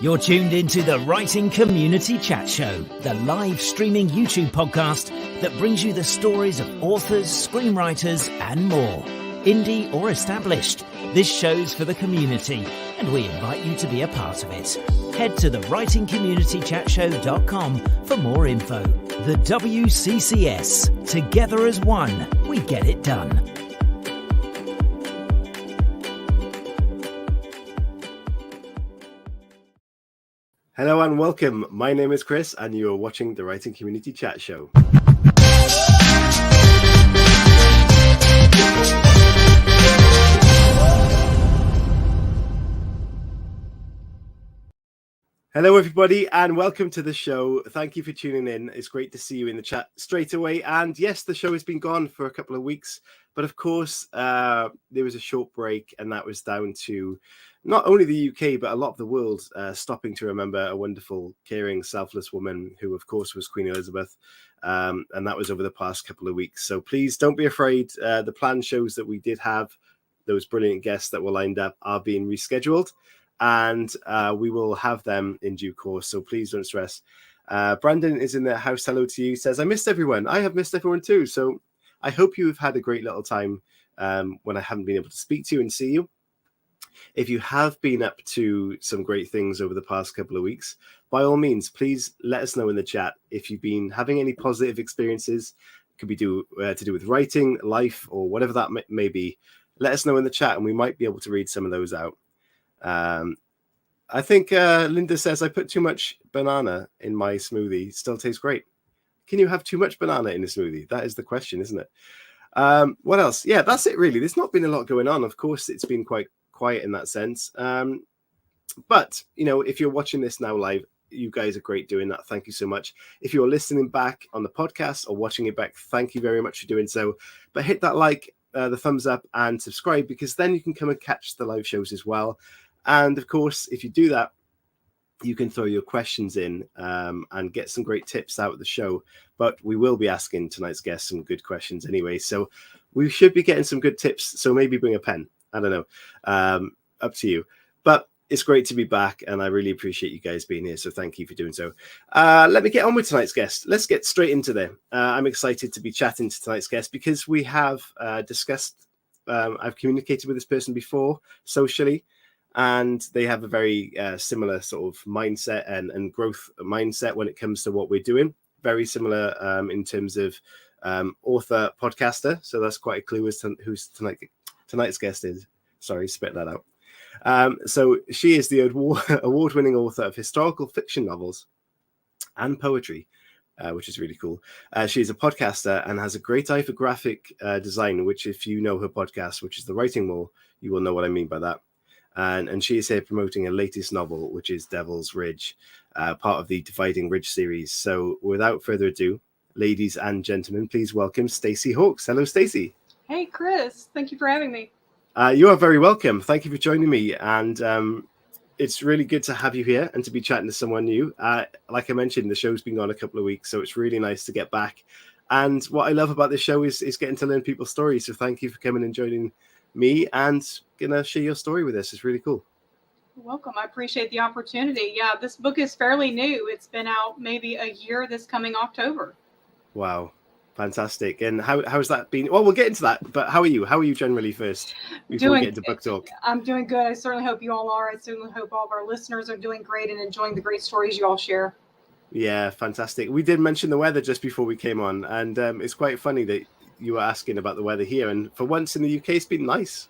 You're tuned into the Writing Community Chat Show, the live streaming YouTube podcast that brings you the stories of authors, screenwriters, and more. Indie or established, this show's for the community, and we invite you to be a part of it. Head to the writingcommunitychatshow.com for more info. The WCCS. Together as one, we get it done. Hello and welcome. My name is Chris and you are watching the Writing Community Chat Show. Hello everybody and welcome to the show. Thank you for tuning in. It's great to see you in the chat straight away. And yes, the show has been gone for a couple of weeks, but of course there was a short break, and that was down to not only the UK, but a lot of the world stopping to remember a wonderful, caring, selfless woman who, of course, was Queen Elizabeth. And that was over the past couple of weeks. So please don't be afraid. The planned shows that we did have, those brilliant guests that were lined up, are being rescheduled. And we will have them in due course. So please don't stress. Brandon is in the house. Hello to you. Says, I missed everyone. I have missed everyone too. So I hope you've had a great little time when I haven't been able to speak to you and see you. If you have been up to some great things over the past couple of weeks, by all means, please let us know in the chat if you've been having any positive experiences. It could be to do with writing, life, or whatever that may be. Let us know in the chat, and we might be able to read some of those out. I think Linda says, I put too much banana in my smoothie. Still tastes great. Can you have too much banana in a smoothie? That is the question, isn't it? What else? Yeah, that's it really. There's not been a lot going on. Of course, it's been quite quiet in that sense. But, you know, if you're watching this now live, you guys are great doing that. Thank you so much. If you're listening back on the podcast or watching it back, thank you very much for doing so. But hit that like, the thumbs up and subscribe, because then you can come and catch the live shows as well. And of course, if you do that, you can throw your questions in and get some great tips out of the show. But we will be asking tonight's guest some good questions anyway. So we should be getting some good tips. So maybe bring a pen. I don't know. Up to you. But it's great to be back, and I really appreciate you guys being here. So thank you for doing so. Let me get on with tonight's guest. Let's get straight into there. I'm excited to be chatting to tonight's guest because we have discussed, I've communicated with this person before socially, and they have a very similar sort of mindset and growth mindset when it comes to what we're doing. Very similar in terms of author, podcaster. So that's quite a clue as to who's tonight's guest is. Sorry, spit that out. So she is the award-winning author of historical fiction novels and poetry, which is really cool. She's a podcaster and has a great eye for graphic design, which if you know her podcast, which is The Writing More, you will know what I mean by that. And she is here promoting her latest novel, which is Devil's Ridge, part of the Dividing Ridge series. So without further ado, ladies and gentlemen, please welcome Stacy Hawks. Hello, Stacy. Hey, Chris. Thank you for having me. You are very welcome. Thank you for joining me. And it's really good to have you here and to be chatting to someone new. Like I mentioned, the show's been on a couple of weeks, so it's really nice to get back. And what I love about this show is getting to learn people's stories. So thank you for coming and joining me and gonna share your story with us. It's really cool. You're welcome. I appreciate the opportunity. Yeah, this book is fairly new. It's been out maybe a year this coming October. Wow. Fantastic. And how's that been? Well, we'll get into that, but how are you? How are you generally first before we get into book talk? I'm doing good. I certainly hope you all are. I certainly hope all of our listeners are doing great and enjoying the great stories you all share. Yeah, fantastic. We did mention the weather just before we came on, and it's quite funny that you were asking about the weather here. And for once in the UK, it's been nice.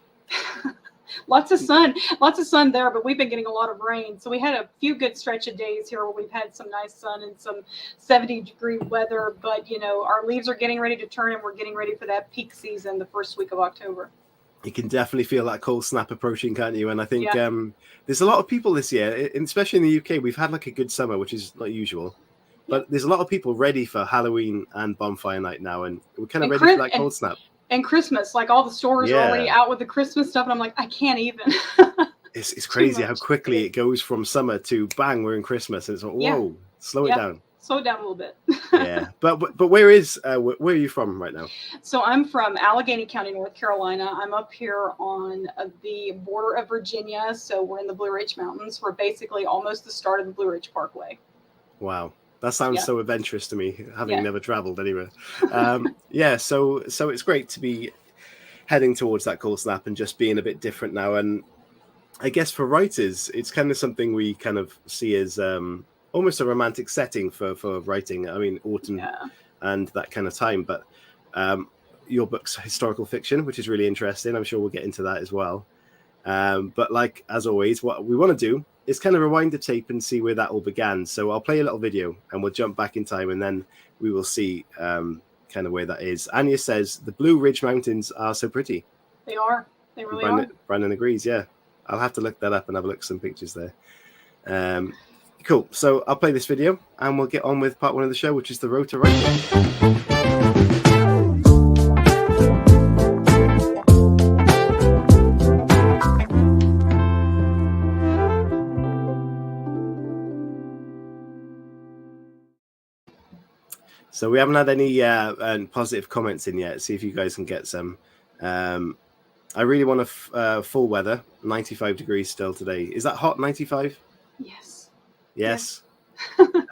Lots of sun there, but we've been getting a lot of rain. So we had a few good stretch of days here where we've had some nice sun and some 70-degree weather. But, you know, our leaves are getting ready to turn, and we're getting ready for that peak season the first week of October. You can definitely feel that cold snap approaching, can't you? And I think there's a lot of people this year, especially in the UK. We've had like a good summer, which is not usual. But there's a lot of people ready for Halloween and bonfire night now. And we're kind of ready for that cold snap. And Christmas, like all the stores are already out with the Christmas stuff. And I'm like, I can't even. It's crazy how quickly it goes from summer to bang, we're in Christmas. And it's like, whoa, slow it down. slow it down a little bit. Yeah, but where are you from right now? So I'm from Alleghany County, North Carolina. I'm up here on the border of Virginia. So we're in the Blue Ridge Mountains. We're basically almost the start of the Blue Ridge Parkway. Wow. That sounds Yeah. so adventurous to me, having Yeah. never traveled anywhere. Yeah, so it's great to be heading towards that cold snap and just being a bit different now. And I guess for writers, it's kind of something we kind of see as almost a romantic setting for writing. I mean, autumn and that kind of time. But your book's historical fiction, which is really interesting. I'm sure we'll get into that as well. But like, as always, what we want to do is kind of rewind the tape and see where that all began. So I'll play a little video and we'll jump back in time and then we will see kind of where that is. Anya says, the Blue Ridge Mountains are so pretty. They are. They really are. Brandon agrees, yeah. I'll have to look that up and have a look at some pictures there. Cool. So I'll play this video and we'll get on with part one of the show, which is the road to writing. So we haven't had any positive comments in yet. See if you guys can get some. I really want full weather, 95 degrees still today. Is that hot, 95? Yes. Yes.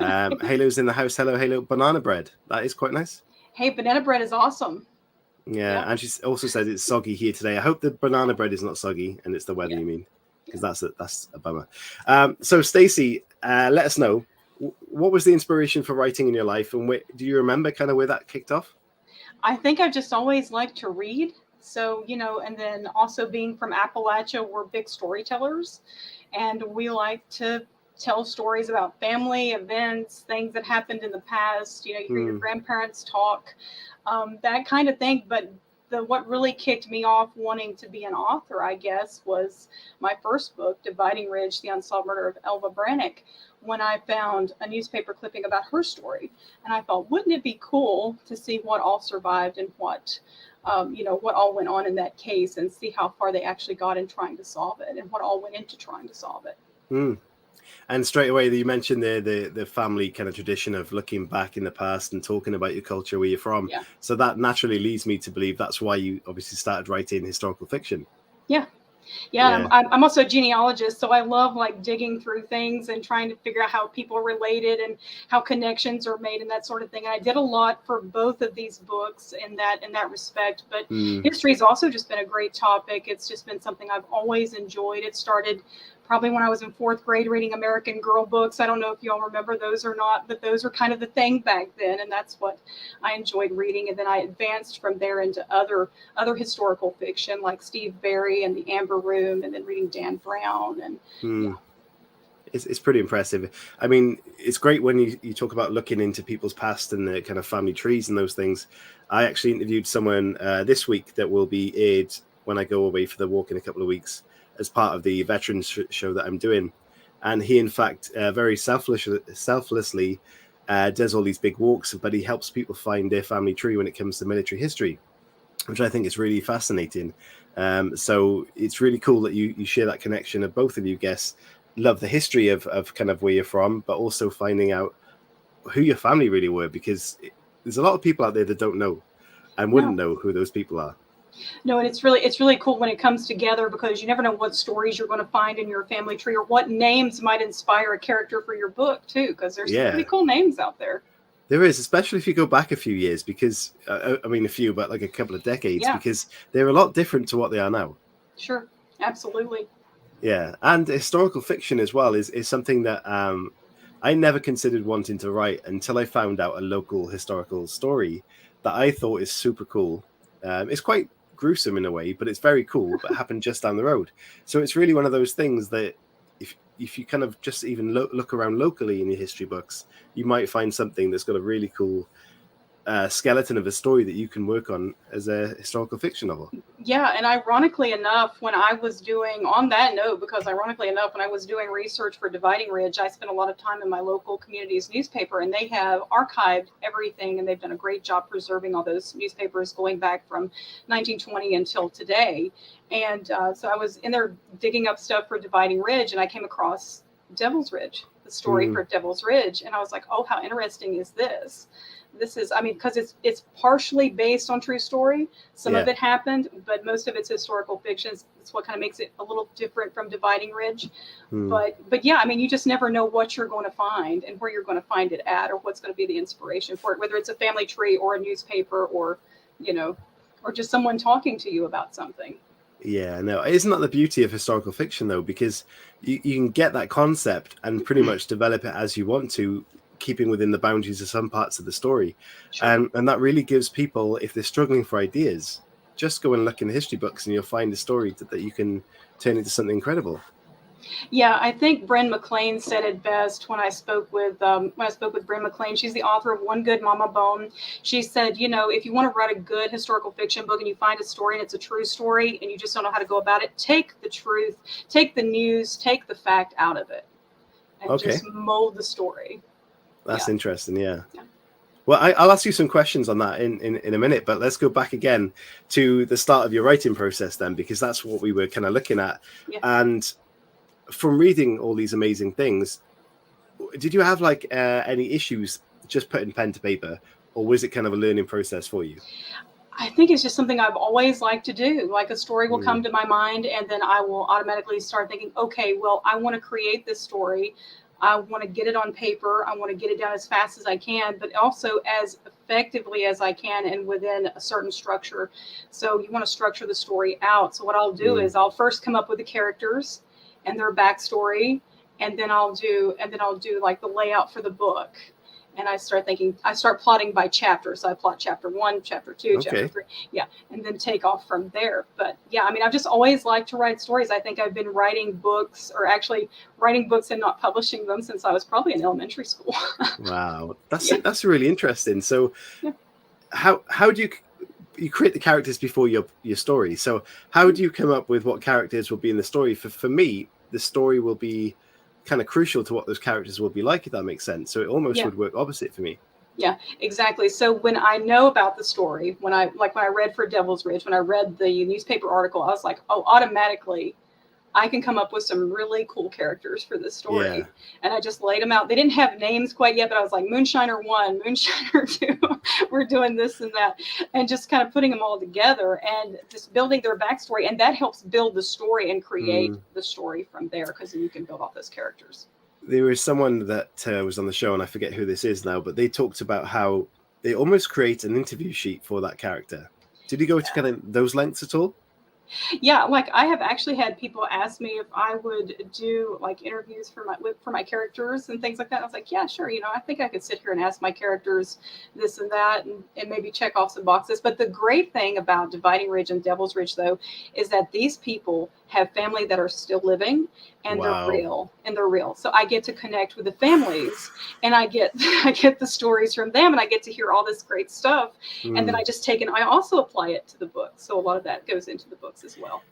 Halo's in the house. Hello, Halo. Banana bread. That is quite nice. Hey, banana bread is awesome. Yeah, and she also said it's soggy here today. I hope the banana bread is not soggy and it's the weather you mean, because that's a bummer. So Stacy, let us know, what was the inspiration for writing in your life, and do you remember kind of where that kicked off? I think I've just always liked to read. So, and then also being from Appalachia, we're big storytellers, and we like to tell stories about family events, things that happened in the past. You hear your grandparents talk, that kind of thing. But what really kicked me off wanting to be an author, I guess, was my first book, Dividing Ridge, The Unsolved Murder of Elva Brannock, when I found a newspaper clipping about her story. And I thought, wouldn't it be cool to see what all survived and what all went on in that case, and see how far they actually got in trying to solve it and what all went into trying to solve it. And straight away, you mentioned the family kind of tradition of looking back in the past and talking about your culture, where you're from. Yeah. So that naturally leads me to believe that's why you obviously started writing historical fiction. Yeah. I'm also a genealogist, so I love like digging through things and trying to figure out how people are related and how connections are made and that sort of thing. And I did a lot for both of these books in that respect. But history has also just been a great topic. It's just been something I've always enjoyed. It started probably when I was in fourth grade reading American Girl books. I don't know if you all remember those or not, but those were kind of the thing back then. And that's what I enjoyed reading. And then I advanced from there into other historical fiction like Steve Barry and The Amber Room, and then reading Dan Brown. And It's pretty impressive. I mean, it's great when you talk about looking into people's past and the kind of family trees and those things. I actually interviewed someone this week that will be aired when I go away for the walk in a couple of weeks, as part of the veterans show that I'm doing. And he, in fact, very selflessly does all these big walks, but he helps people find their family tree when it comes to military history, which I think is really fascinating. So it's really cool that you share that connection of both of you guests love the history of kind of where you're from, but also finding out who your family really were, because there's a lot of people out there that don't know and wouldn't know who those people are. No, and it's really cool when it comes together, because you never know what stories you're going to find in your family tree or what names might inspire a character for your book too, because there's some pretty cool names out there. There is, especially if you go back a few years, because I mean a few, but like a couple of decades, because they're a lot different to what they are now. Sure, absolutely. Yeah, and historical fiction as well is something that I never considered wanting to write until I found out a local historical story that I thought is super cool. It's quite gruesome in a way, but it's very cool, but happened just down the road. So it's really one of those things that if you kind of just even look around locally in your history books, you might find something that's got a really cool skeleton of a story that you can work on as a historical fiction novel. Yeah, and ironically enough, when I was doing research for Dividing Ridge, I spent a lot of time in my local community's newspaper, and they have archived everything, and they've done a great job preserving all those newspapers going back from 1920 until today. And so I was in there digging up stuff for Dividing Ridge, and I came across Devil's Ridge. the story for Devil's Ridge. And I was like, oh, how interesting is this? This is, I mean, because it's partially based on true story. Some of it happened, but most of it's historical fiction. It's what kind of makes it a little different from Dividing Ridge. But yeah, I mean, you just never know what you're going to find and where you're going to find it at, or what's going to be the inspiration for it, whether it's a family tree or a newspaper, or, you know, or just someone talking to you about something. Yeah, no, isn't that the beauty of historical fiction, though? Because you can get that concept and pretty much develop it as you want to, keeping within the boundaries of some parts of the story. Sure. And that really gives people, if they're struggling for ideas, just go and look in the history books and you'll find a story that you can turn into something incredible. Yeah, I think Bryn McLean said it best when I spoke with Bryn McLean. She's the author of One Good Mama Bone. She said, you know, if you want to write a good historical fiction book and you find a story and it's a true story and you just don't know how to go about it, take the truth, take the news, take the fact out of it, and just mold the story. That's interesting. Yeah. Well, I'll ask you some questions on that in a minute, but let's go back again to the start of your writing process then, because that's what we were kind of looking at. Yeah. And from reading all these amazing things, did you have like any issues just putting pen to paper, or was it kind of a learning process for you? I think it's just something I've always liked to do. Like a story will come to my mind and then I will automatically start thinking, okay, well, I want to create this story. I want to get it on paper. I want to get it down as fast as I can, but also as effectively as I can and within a certain structure. So you want to structure the story out. So what I'll do is I'll first come up with the characters and their backstory, and then I'll do like the layout for the book. And I start plotting by chapter. So I plot chapter 1, chapter 2, chapter 3. Yeah. And then take off from there. But yeah, I mean, I've just always liked to write stories. I think I've been writing books, or actually writing books and not publishing them, since I was probably in elementary school. Wow. That's really interesting. So how do you create the characters before your story? So how do you come up with what characters will be in the story? For me, the story will be kind of crucial to what those characters will be like, if that makes sense. So it almost would work opposite for me. Yeah, exactly. So when I know about the story, when I read for Devil's Ridge, when I read the newspaper article, I was like, oh, automatically I can come up with some really cool characters for this story. Yeah. And I just laid them out. They didn't have names quite yet, but I was like, Moonshiner 1, Moonshiner 2, we're doing this and that. And just kind of putting them all together and just building their backstory. And that helps build the story and create the story from there, because then you can build off those characters. There was someone that was on the show, and I forget who this is now, but they talked about how they almost create an interview sheet for that character. Did you go to kind of those lengths at all? Yeah, like I have actually had people ask me if I would do like interviews for my characters and things like that. I was like, yeah, sure. You know, I think I could sit here and ask my characters this and that and maybe check off some boxes. But the great thing about Dividing Ridge and Devil's Ridge, though, is that these people have family that are still living, and they're real. So I get to connect with the families, and I get the stories from them, and I get to hear all this great stuff. And then I just I also apply it to the book. So a lot of that goes into the books as well.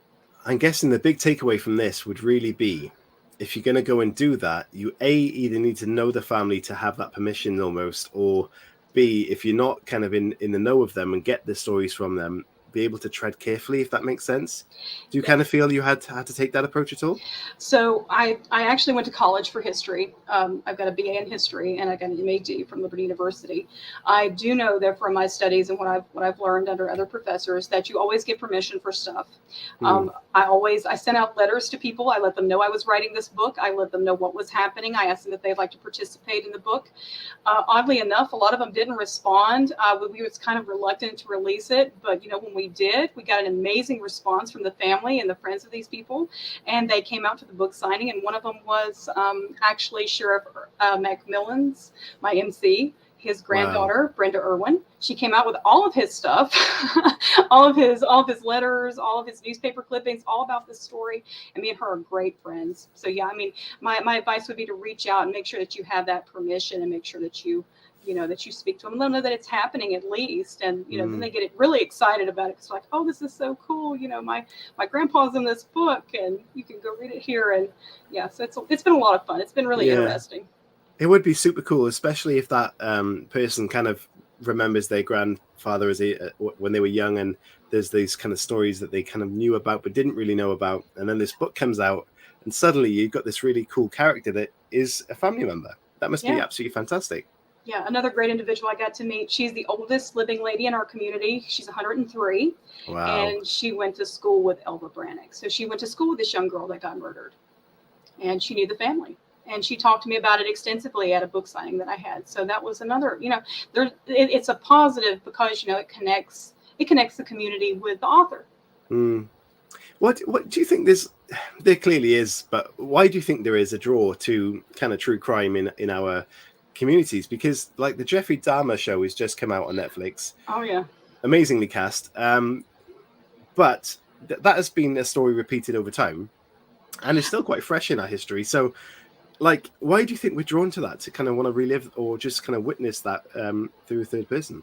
I'm guessing the big takeaway from this would really be, if you're going to go and do that, you either need to know the family to have that permission almost, or B, if you're not kind of in the know of them and get the stories from them, be able to tread carefully, if that makes sense. Do you kind of feel you had to take that approach at all? So I actually went to college for history. I've got a BA in history and I got an MAD from Liberty University. I do know that from my studies and what I've learned under other professors, that you always get permission for stuff. I sent out letters to people. I let them know I was writing this book. I let them know what was happening. I asked them if they'd like to participate in the book. Oddly enough, a lot of them didn't respond. We was kind of reluctant to release it, but when we did, we got an amazing response from the family and the friends of these people, and they came out to the book signing. And one of them was actually Sheriff Macmillan's, my MC, his granddaughter, Brenda Irwin. She came out with all of his stuff, all of his letters, all of his newspaper clippings, all about this story. And me and her are great friends. So yeah, I mean, my advice would be to reach out and make sure that you have that permission, and make sure that you speak to them and let them know that it's happening at least. And, then they get really excited about it. It's like, oh, this is so cool. My grandpa's in this book and you can go read it here. And yeah, so it's been a lot of fun. It's been really interesting. It would be super cool, especially if that person kind of remembers their grandfather when they were young, and there's these kind of stories that they kind of knew about but didn't really know about. And then this book comes out and suddenly you've got this really cool character that is a family member. That must be absolutely fantastic. Yeah, another great individual I got to meet. She's the oldest living lady in our community. She's 103. Wow. And she went to school with Elva Brannock. So she went to school with this young girl that got murdered. And she knew the family. And she talked to me about it extensively at a book signing that I had. So that was another, it's a positive because, it connects the community with the author. What do you think there clearly is, but why do you think there is a draw to kind of true crime in our communities? Because like the Jeffrey Dahmer show has just come out on Netflix. Oh yeah, amazingly cast, but that has been a story repeated over time and it's still quite fresh in our history. So like, why do you think we're drawn to that, to kind of want to relive or just kind of witness that through a third person?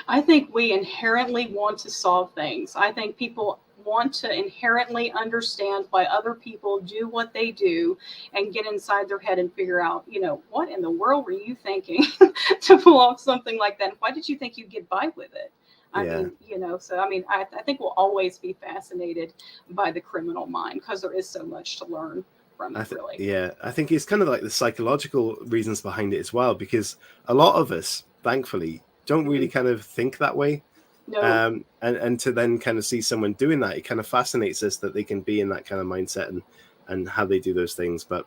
I think we inherently want to solve things. I think people want to inherently understand why other people do what they do and get inside their head and figure out, what in the world were you thinking to pull off something like that? Why did you think you'd get by with it? I think we'll always be fascinated by the criminal mind because there is so much to learn from it, really. Yeah, I think it's kind of like the psychological reasons behind it as well, because a lot of us, thankfully, don't really kind of think that way. No. And to then kind of see someone doing that, it kind of fascinates us that they can be in that kind of mindset and how they do those things. But,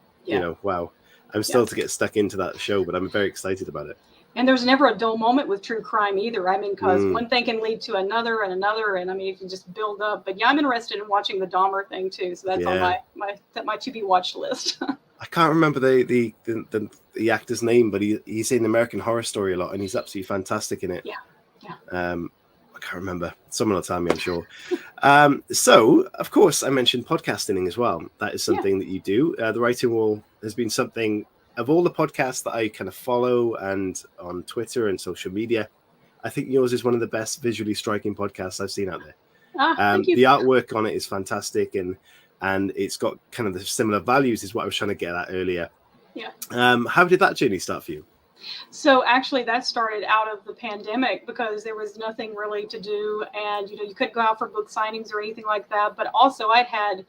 wow, I'm still to get stuck into that show, but I'm very excited about it. And there's never a dull moment with true crime either. I mean, because one thing can lead to another and another. And I mean, you can just build up. But yeah, I'm interested in watching the Dahmer thing too. So that's on my to be watched list. I can't remember the actor's name, but he's in American Horror Story a lot, and he's absolutely fantastic in it. Yeah. I can't remember. Someone will tell me, I'm sure. So, of course, I mentioned podcasting as well. That is something that you do. The Writing Wall has been something of all the podcasts that I kind of follow and on Twitter and social media. I think yours is one of the best visually striking podcasts I've seen out there. Thank you. The artwork on it is fantastic, and it's got kind of the similar values is what I was trying to get at earlier. Yeah. How did that journey start for you? So actually that started out of the pandemic because there was nothing really to do, and you couldn't go out for book signings or anything like that. But also I'd had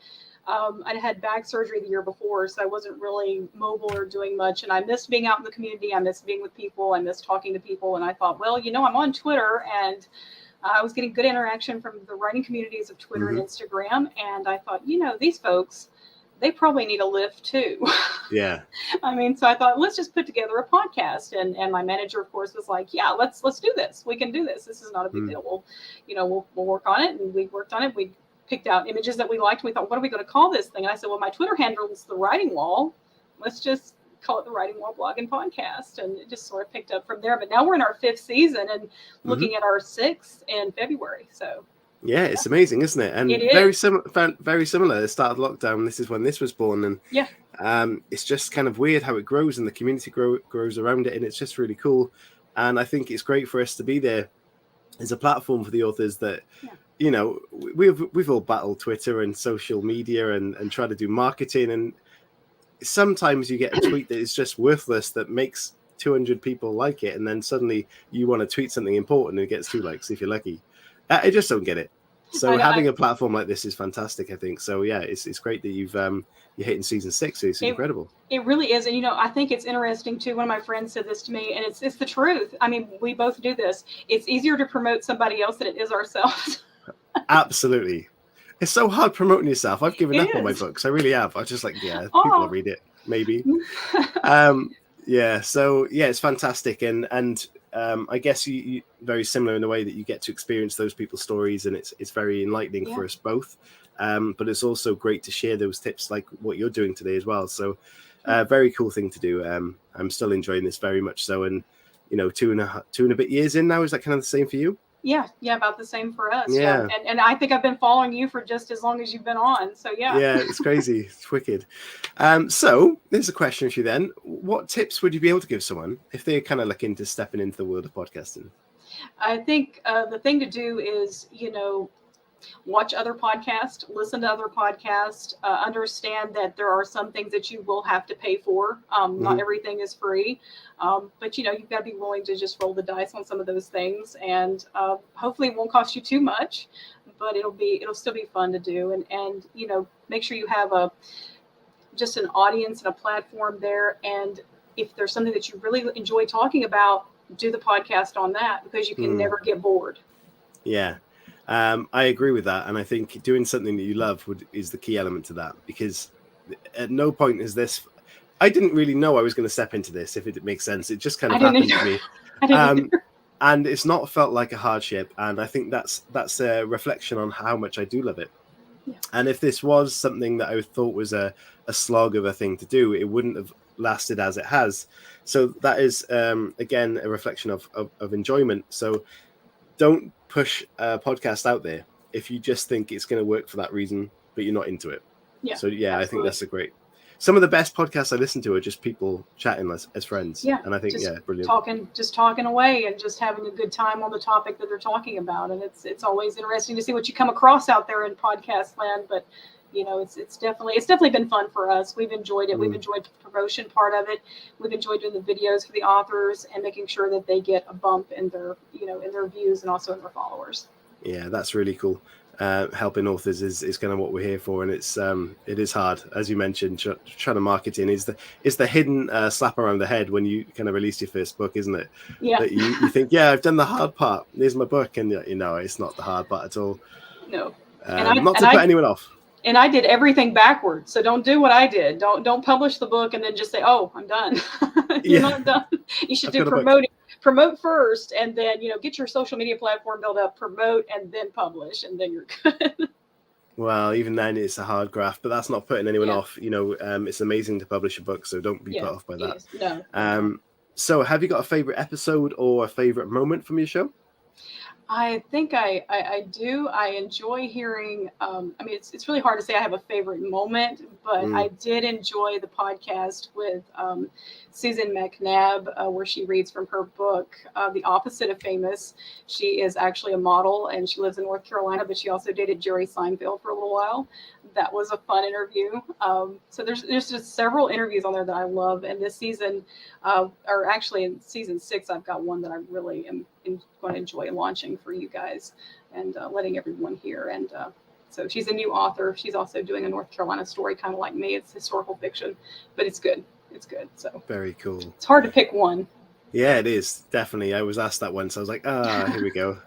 back surgery the year before, so I wasn't really mobile or doing much, and I missed being out in the community. I missed being with people. I missed talking to people, and I thought, well, I'm on Twitter, and I was getting good interaction from the writing communities of Twitter and Instagram, and I thought, these folks, they probably need a lift too. Yeah. I mean, so I thought, let's just put together a podcast. And my manager, of course, was like, yeah, let's do this. We can do this. This is not a big deal. We'll work on it. And we worked on it. We picked out images that we liked. We thought, what are we going to call this thing? And I said, well, my Twitter handle is The Writing Wall. Let's just call it The Writing Wall Blog and Podcast. And it just sort of picked up from there. But now we're in our 5th season and looking at our 6th in February. So. Yeah, it's amazing, isn't it? And very similar. The start of lockdown, this is when this was born, and it's just kind of weird how it grows and the community grows around it, and it's just really cool. And I think it's great for us to be there as a platform for the authors that, we've all battled Twitter and social media and try to do marketing, and sometimes you get a tweet that is just worthless that makes 200 people like it, and then suddenly you want to tweet something important and it gets 2 likes if you're lucky. I just don't get it. So having a platform like this is fantastic, I think. So yeah, it's great that you're hitting season 6. It's incredible. It really is. And I think it's interesting too. One of my friends said this to me, and it's the truth. I mean, we both do this. It's easier to promote somebody else than it is ourselves. Absolutely. It's so hard promoting yourself. I've given up on my books. I really have. I just people will read it, maybe. So it's fantastic. And I guess you very similar in the way that you get to experience those people's stories, and it's very enlightening for us both. But it's also great to share those tips like what you're doing today as well. So very cool thing to do. I'm still enjoying this very much so. And, 2 and a bit years in now, is that kind of the same for you? Yeah, about the same for us. Yeah. And I think I've been following you for just as long as you've been on. So yeah. Yeah, it's crazy. It's wicked. So there's a question for you then. What tips would you be able to give someone if they're kind of looking to stepping into the world of podcasting? I think the thing to do is, watch other podcasts, listen to other podcasts, understand that there are some things that you will have to pay for. Not everything is free, but you've got to be willing to just roll the dice on some of those things, and hopefully it won't cost you too much, but it'll still be fun to do. And make sure you have just an audience and a platform there. And if there's something that you really enjoy talking about, do the podcast on that, because you can never get bored. Yeah. I agree with that. And I think doing something that you love is the key element to that, because at no point is this, I didn't really know I was going to step into this, if it makes sense. It just kind of happened to me. And it's not felt like a hardship. And I think that's a reflection on how much I do love it. Yeah. And if this was something that I thought was a slog of a thing to do, it wouldn't have lasted as it has. So that is, again, a reflection of enjoyment. So don't push a podcast out there if you just think it's going to work for that reason, but you're not into it. Yeah. So yeah, absolutely. I think that's a great. Some of the best podcasts I listen to are just people chatting as friends. Yeah. And I think, brilliant. Talking away and just having a good time on the topic that they're talking about. And it's always interesting to see what you come across out there in podcast land. But, it's definitely been fun for us. We've enjoyed it. We've enjoyed the promotion part of it. We've enjoyed doing the videos for the authors and making sure that they get a bump in their, in their views and also in their followers. Yeah, that's really cool. Helping authors is kind of what we're here for, and it is hard, as you mentioned. Trying to market is the hidden slap around the head when you kind of release your first book, isn't it? Yeah. That you think, I've done the hard part. Here's my book, and it's not the hard part at all. No. Not to put anyone off. And I did everything backwards, so don't do what I did. Don't publish the book and then just say, "Oh, I'm done." You're not done. You should do promote first, and then get your social media platform built up, promote, and then publish, and then you're good. Well, even then it's a hard graft, but that's not putting anyone off. It's amazing to publish a book, so don't be put off by that. No. So have you got a favorite episode or a favorite moment from your show? I think I do. I enjoy hearing, it's really hard to say I have a favorite moment, but I did enjoy the podcast with Susan McNabb, where she reads from her book, The Opposite of Famous. She is actually a model and she lives in North Carolina, but she also dated Jerry Seinfeld for a little while. That was a fun interview. So there's just several interviews on there that I love. And this season, or actually in season 6, I've got one that I really am going to enjoy launching for you guys and letting everyone hear. And so she's a new author. She's also doing a North Carolina story, kind of like me. It's historical fiction, but it's good. It's good. So very cool. It's hard to pick one. Yeah, it is. Definitely. I was asked that once. I was like, here we go.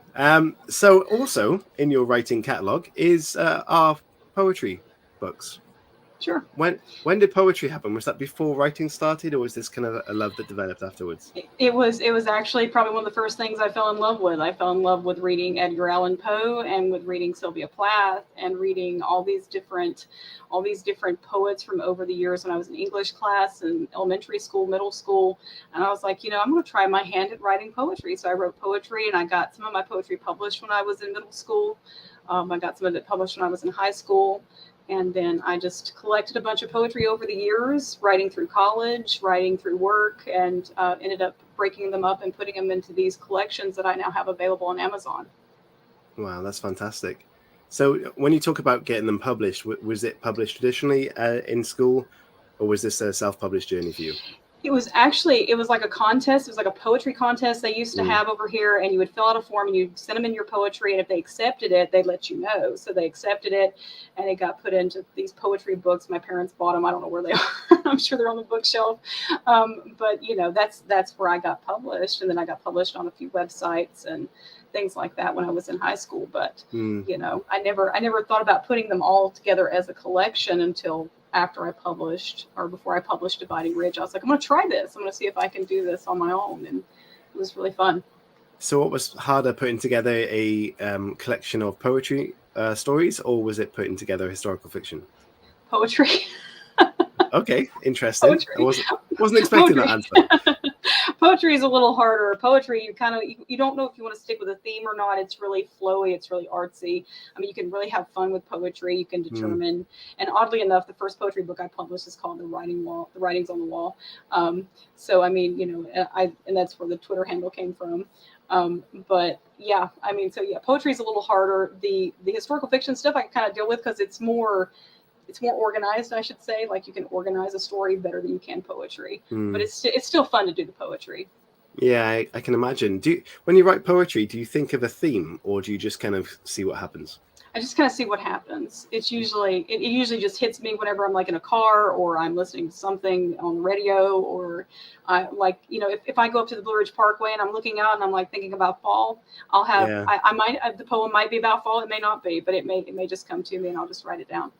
So also in your writing catalog is our poetry books. Sure. When did poetry happen? Was that before writing started, or was this kind of a love that developed afterwards? It was actually probably one of the first things I fell in love with. I fell in love with reading Edgar Allan Poe and with reading Sylvia Plath and reading all these different poets from over the years when I was in English class in elementary school, middle school. And I was like, I'm going to try my hand at writing poetry. So I wrote poetry, and I got some of my poetry published when I was in middle school. I got some of it published when I was in high school. And then I just collected a bunch of poetry over the years, writing through college, writing through work, and ended up breaking them up and putting them into these collections that I now have available on Amazon. Wow, that's fantastic. So when you talk about getting them published, was it published traditionally in school, or was this a self-published journey for you? It was like a contest. It was like a poetry contest they used to have over here, and you would fill out a form and you'd send them in your poetry, and if they accepted it, they'd let you know. So they accepted it, and it got put into these poetry books. My parents bought them. I don't know where they are. I'm sure they're on the bookshelf. But that's where I got published, and then I got published on a few websites and things like that when I was in high school. But I never thought about putting them all together as a collection until after I published, or before I published Dividing Ridge. I was like, I'm going to try this. I'm going to see if I can do this on my own. And it was really fun. So what was harder, putting together a collection of poetry stories, or was it putting together historical fiction? Poetry. Okay, interesting. Poetry. I wasn't expecting that answer. Poetry is a little harder. Poetry, you don't know if you want to stick with a theme or not. It's really flowy. It's really artsy. I mean, you can really have fun with poetry. You can determine. And oddly enough, the first poetry book I published is called The Writings on the Wall. So I mean, and that's where the Twitter handle came from. But yeah, poetry is a little harder. The historical fiction stuff I can kind of deal with because it's more organized, I should say. Like, you can organize a story better than you can poetry, but it's still fun to do the poetry. Yeah, I can imagine. When you write poetry, do you think of a theme, or do you just kind of see what happens? I just kind of see what happens. It usually just hits me whenever I'm like in a car or I'm listening to something on the radio, or I like, if I go up to the Blue Ridge Parkway and I'm looking out and I'm like thinking about fall, I'll have, Yeah. I might, the poem might be about fall. It may not be, but it may just come to me and I'll just write it down.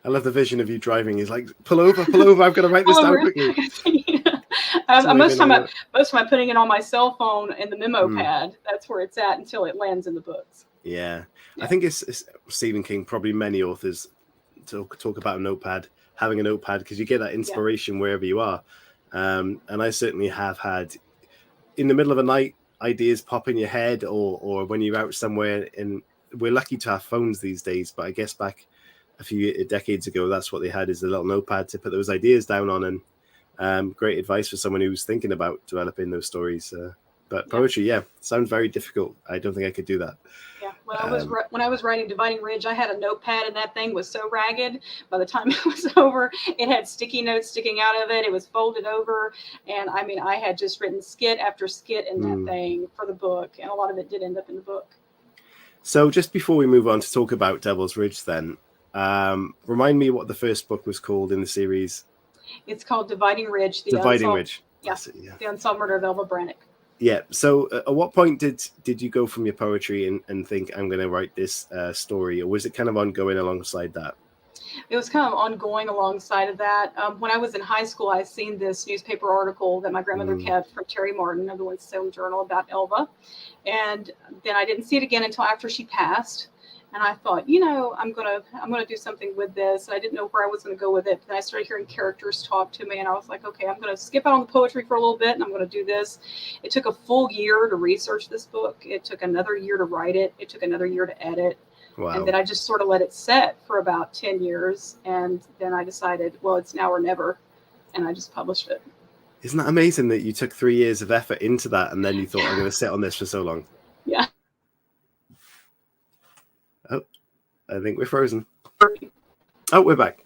I love the vision of you driving. He's like, pull over. I've got to write this down quickly. Most of the time I'm putting it on my cell phone in the memo pad. That's where it's at until it lands in the books. Yeah. I think it's Stephen King, probably many authors talk about having a notepad, because you get that inspiration wherever you are. And I certainly have had, in the middle of a night, ideas pop in your head, or when you're out somewhere. And we're lucky to have phones these days, but I guess back a few decades ago, that's what they had, is a little notepad to put those ideas down on. And great advice for someone who's thinking about developing those stories. But poetry, sounds very difficult. I don't think I could do that. Yeah, when I was writing Dividing Ridge, I had a notepad, and that thing was so ragged. By the time it was over, it had sticky notes sticking out of it. It was folded over, and I mean, I had just written skit after skit in that thing for the book, and a lot of it did end up in the book. So just before we move on to talk about Devil's Ridge, then remind me what the first book was called in the series. It's called Dividing Ridge. Ridge. Yes, The Unsolved Murder of Elva Brannock. Yeah. So at what point did you go from your poetry and think, I'm going to write this story, or was it kind of ongoing alongside that? It was kind of ongoing alongside of that. When I was in high school, I seen this newspaper article that my grandmother kept from Terry Martin of the Winston-Salem Journal about Elva. And then I didn't see it again until after she passed. And I thought, I'm gonna do something with this. And I didn't know where I was gonna go with it. Then I started hearing characters talk to me, and I was like, okay, I'm gonna skip out on the poetry for a little bit, and I'm gonna do this. It took a full year to research this book. It took another year to write it. It took another year to edit. Wow. And then I just sort of let it set for about 10 years. And then I decided, well, it's now or never. And I just published it. Isn't that amazing that you took 3 years of effort into that, and then you thought, I'm going to sit on this for so long? Yeah. Oh, I think we're frozen. Oh, we're back.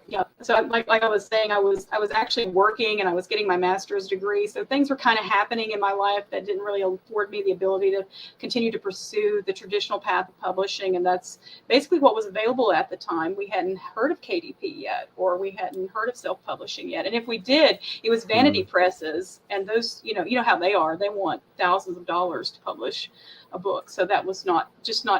Yeah. So like I was saying, I was actually working, and I was getting my master's degree. So things were kind of happening in my life that didn't really afford me the ability to continue to pursue the traditional path of publishing. And that's basically what was available at the time. We hadn't heard of KDP yet, or we hadn't heard of self-publishing yet. And if we did, it was vanity presses. And those, you know how they are. They want thousands of dollars to publish a book. So that was not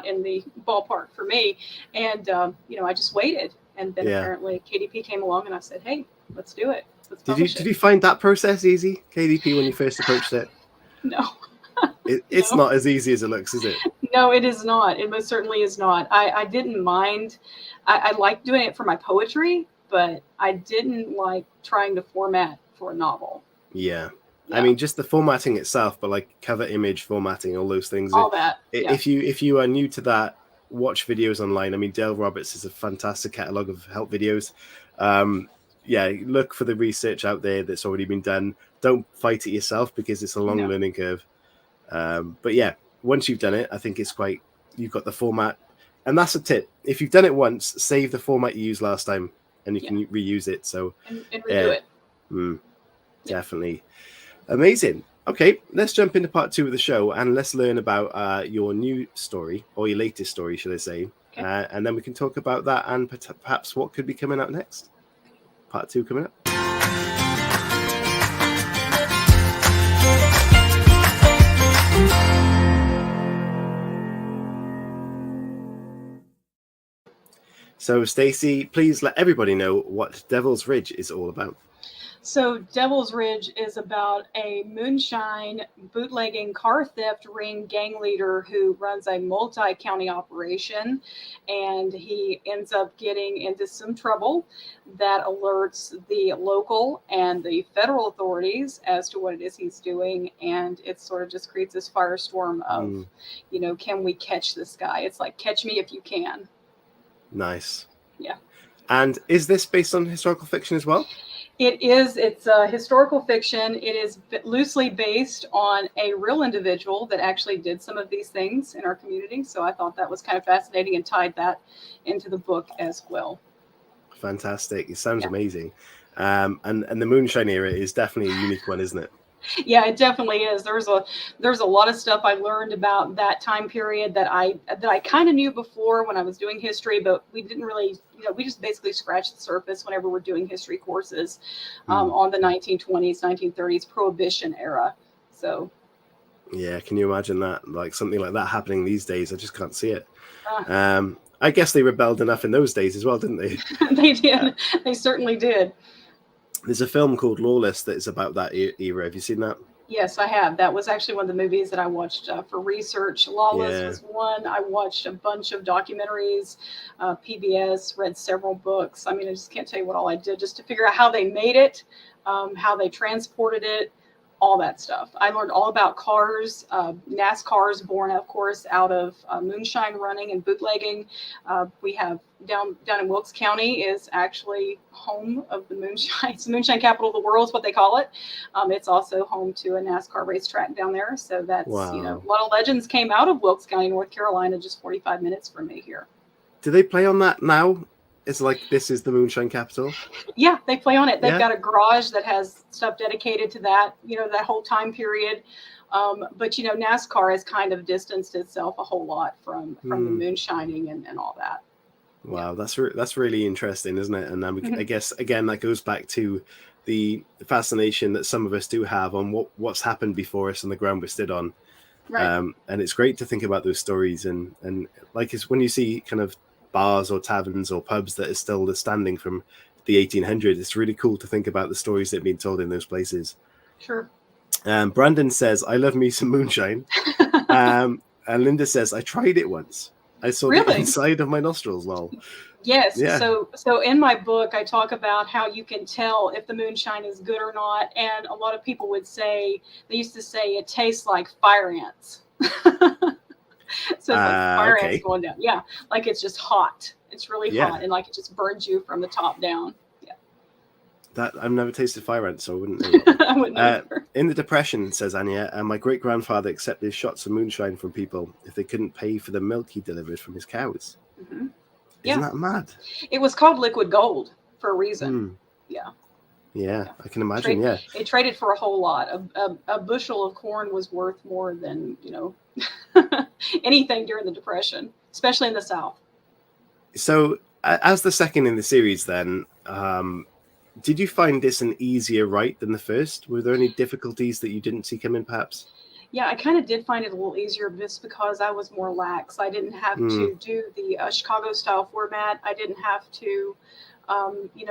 in the ballpark for me. And, I just waited. And then apparently KDP came along, and I said, hey, let's do it. Did you find that process easy, KDP, when you first approached it? No. It's not as easy as it looks, is it? No, it is not. It most certainly is not. I didn't mind. I liked doing it for my poetry, but I didn't like trying to format for a novel. Yeah. I mean, just the formatting itself, but like cover image formatting, all those things. All that. If you are new to that, watch videos online. I mean, Dale Roberts is a fantastic catalog of help videos. Look for the research out there that's already been done. Don't fight it yourself, because it's a long learning curve. But once you've done it, I think you've got the format. And that's a tip. If you've done it once, save the format you used last time, and you can reuse it. So and redo it. Definitely. Amazing. Okay, let's jump into part 2 of the show, and let's learn about your new story, or your latest story, should I say. Okay. And then we can talk about that, and perhaps what could be coming up next. Part 2 coming up. So, Stacy, please let everybody know what Devil's Ridge is all about. So Devil's Ridge is about a moonshine bootlegging car theft ring gang leader who runs a multi-county operation, and he ends up getting into some trouble that alerts the local and the federal authorities as to what it is he's doing, and it sort of just creates this firestorm of, can we catch this guy? It's like, catch me if you can. Nice. Yeah. And is this based on historical fiction as well? It is. It's a historical fiction. It is loosely based on a real individual that actually did some of these things in our community. So I thought that was kind of fascinating, and tied that into the book as well. Fantastic. It sounds amazing. And the moonshine era is definitely a unique one, isn't it? Yeah, it definitely is. There's a lot of stuff I learned about that time period that I kind of knew before when I was doing history, but we didn't really, we just basically scratched the surface whenever we're doing history courses on the 1920s, 1930s Prohibition era. So. Yeah, can you imagine that? Like something like that happening these days? I just can't see it. I guess they rebelled enough in those days as well, didn't they? They did. They certainly did. There's a film called Lawless that is about that era. Have you seen that? Yes, I have. That was actually one of the movies that I watched for research. Lawless Yeah. was one. I watched a bunch of documentaries, PBS, read several books. I mean, I just can't tell you what all I did just to figure out how they made it, how they transported it, all that stuff. I learned all about cars. NASCAR's born, of course, out of moonshine running and bootlegging. We have down in Wilkes County is actually home of the moonshine. It's the moonshine capital of the world is what they call it. It's also home to a NASCAR racetrack down there. So that's, Wow. a lot of legends came out of Wilkes County, North Carolina, just 45 minutes from me here. Do they play on that now? It's like, this is the moonshine capital. Yeah, they play on it. They've Yeah. got a garage that has stuff dedicated to that, that whole time period. But NASCAR has kind of distanced itself a whole lot from the moonshining and all that. Wow, that's really interesting, isn't it? And I guess again that goes back to the fascination that some of us do have on what's happened before us and the ground we stood on. Right. And it's great to think about those stories and like it's when you see kind of bars or taverns or pubs that are still standing from the 1800s, it's really cool to think about the stories that have been told in those places. Sure. Brandon says, I love me some moonshine. And Linda says, I tried it once. I saw the inside of my nostrils, lol. Yes. Yeah. So in my book, I talk about how you can tell if the moonshine is good or not. And a lot of people would say, they used to say it tastes like fire ants. So it's like fire ants going down. Yeah. Like it's just hot. It's really hot. And like it just burns you from the top down. Yeah. That I've never tasted fire ants, so I wouldn't know. I wouldn't either. In the Depression, says Anya, my great-grandfather accepted shots of moonshine from people if they couldn't pay for the milk he delivered from his cows. Mm-hmm. Isn't that mad? It was called liquid gold for a reason. Yeah, I can imagine. They traded for a whole lot. A bushel of corn was worth more than anything during the Depression, especially in the South. So, as the second in the series, then, did you find this an easier write than the first? Were there any difficulties that you didn't see coming, perhaps? Yeah, I kind of did find it a little easier just because I was more lax. I didn't have to do the Chicago style format. I didn't have to,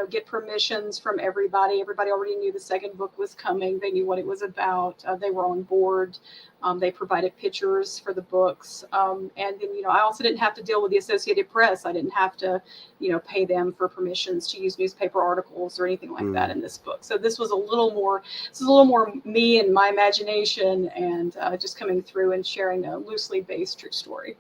get permissions from everybody. Everybody already knew the second book was coming. They knew what it was about. They were on board. They provided pictures for the books. And then, I also didn't have to deal with the Associated Press. I didn't have to, pay them for permissions to use newspaper articles or anything like that in this book. So this was a little more me and my imagination and just coming through and sharing a loosely based true story.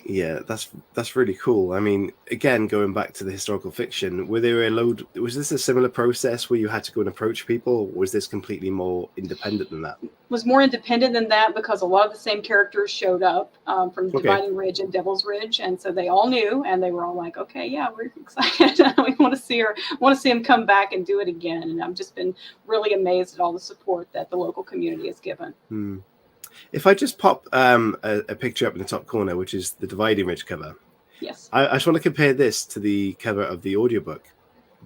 Yeah, that's really cool. I mean, again, going back to the historical fiction, was this a similar process where you had to go and approach people, or was this completely more independent than that? It was more independent than that because a lot of the same characters showed up from Dividing Ridge and Devil's Ridge, and so they all knew, and they were all like, "Okay, yeah, we're excited. We want to see him come back and do it again." And I've just been really amazed at all the support that the local community has given. If I just pop a picture up in the top corner, which is the Dividing Ridge cover. Yes. I just want to compare this to the cover of the audiobook.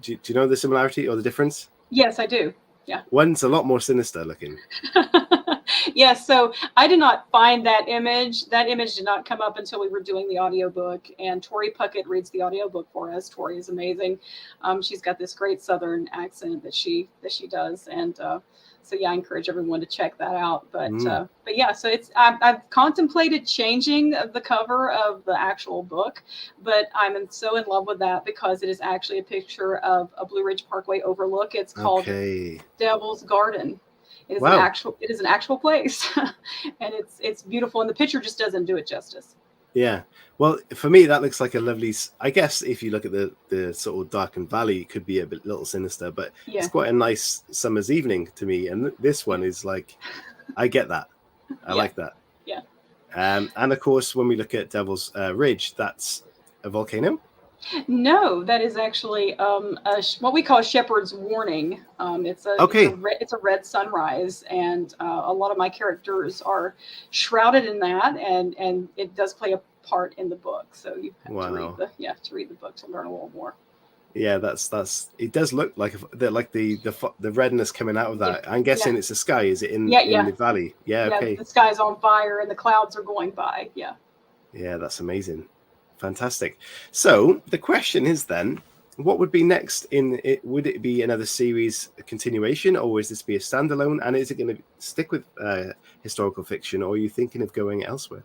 Do you know the similarity or the difference? Yes, I do. Yeah. One's a lot more sinister looking. Yes. So I did not find that image. That image did not come up until we were doing the audiobook, and Tori Puckett reads the audiobook for us. Tori is amazing. She's got this great Southern accent that she does. And, so yeah, I encourage everyone to check that out. But yeah, so I've contemplated changing the cover of the actual book, but I'm so in love with that because it is actually a picture of a Blue Ridge Parkway overlook. It's called Devil's Garden. It is an actual place, and it's beautiful. And the picture just doesn't do it justice. Yeah. Well, for me, that looks like a lovely, I guess if you look at the sort of darkened valley, it could be a little sinister, but it's quite a nice summer's evening to me. And this one is like, I get that. I like that. Yeah. And of course, when we look at Devil's Ridge, that's a volcano. No, that is actually what we call shepherd's warning. It's a red sunrise, and a lot of my characters are shrouded in that, and it does play a part in the book. So you have to read the book to learn a little more. Yeah, that's. It does look like the redness coming out of that. I'm guessing it's the sky. Is it in the valley? Yeah. Okay. The sky's on fire and the clouds are going by. Yeah. Yeah, that's amazing. Fantastic. So the question is then, what would be next in it? Would it be another series, a continuation, or is this be a standalone? And is it going to stick with historical fiction, or are you thinking of going elsewhere?